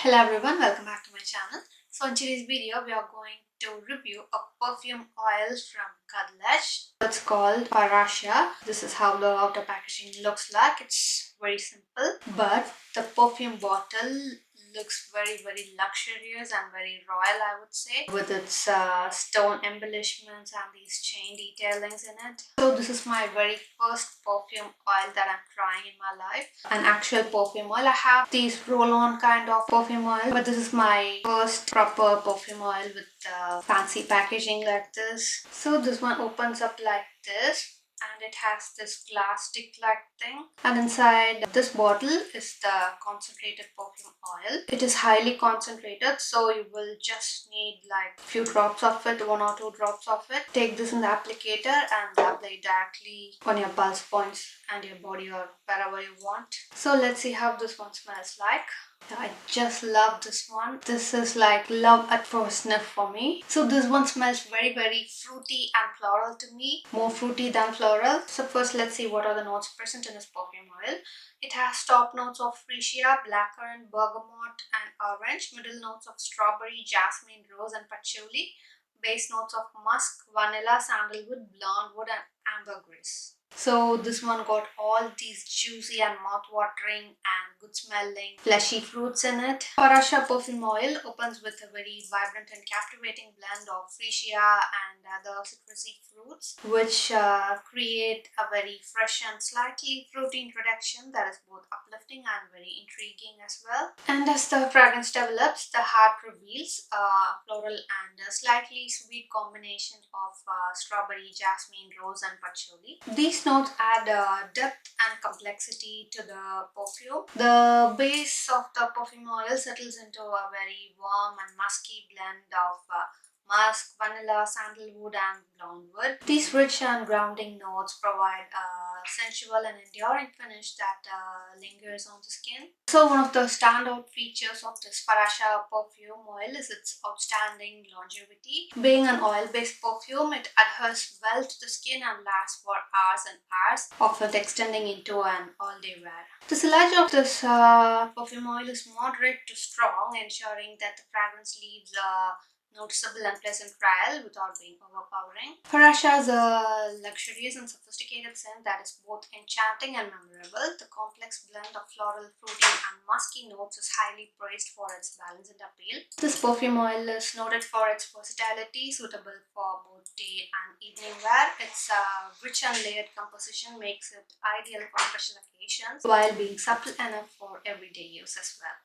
Hello everyone, welcome back to my channel. So in today's video, we are going to review a perfume oil from KHADLAJ. It's called FARASHA. This is how the outer packaging looks like. It's very simple, but the perfume bottle looks very luxurious and very royal, I would say, with its stone embellishments and these chain detailings in it. So this is my very first perfume oil that I'm trying in my life, an actual perfume oil. I have these roll-on kind of perfume oil, but this is my first proper perfume oil with fancy packaging like this. So this one opens up like this, and it has this plastic like thing, and inside this bottle is the concentrated perfume oil. It is highly concentrated, so you will just need like few drops of it, 1 or 2 drops of it. Take this in the applicator and apply it directly on your pulse points and your body or wherever you want. So let's see how this one smells like. I just love this one. This is like love at first sniff for me. So this one smells very fruity and floral to me. More fruity than floral. So first let's see what are the notes present in this perfume oil. It has top notes of freesia, blackcurrant, bergamot and orange. Middle notes of strawberry, jasmine, rose and patchouli. Base notes of musk, vanilla, sandalwood, blonde wood and ambergris. So this one got all these juicy and mouth-watering and good smelling fleshy fruits in it. FARASHA perfume oil opens with a very vibrant and captivating blend of freesia and other citrusy fruits, which create a very fresh and slightly fruity introduction that is both uplifting and very intriguing as well. And as the fragrance develops, the heart reveals a floral and a slightly sweet combination of strawberry, jasmine, rose and patchouli. These notes add depth and complexity to the perfume. The base of the perfume oil settles into a very warm and musky blend of musk, vanilla, sandalwood and blonde wood. These rich and grounding notes provide a sensual and enduring finish that lingers on the skin. So one of the standout features of this FARASHA perfume oil is its outstanding longevity. Being an oil-based perfume, it adheres well to the skin and lasts for hours and hours, often extending into an all-day wear. The sillage of this perfume oil is moderate to strong, ensuring that the fragrance leaves a noticeable and pleasant trail without being overpowering. FARASHA is a luxurious and sophisticated scent that is both enchanting and memorable. The complex blend of floral, fruity and musky notes is highly praised for its balance and appeal. This perfume oil is noted for its versatility, suitable for both day and evening wear. Its rich and layered composition makes it ideal for special occasions while being subtle enough for everyday use as well.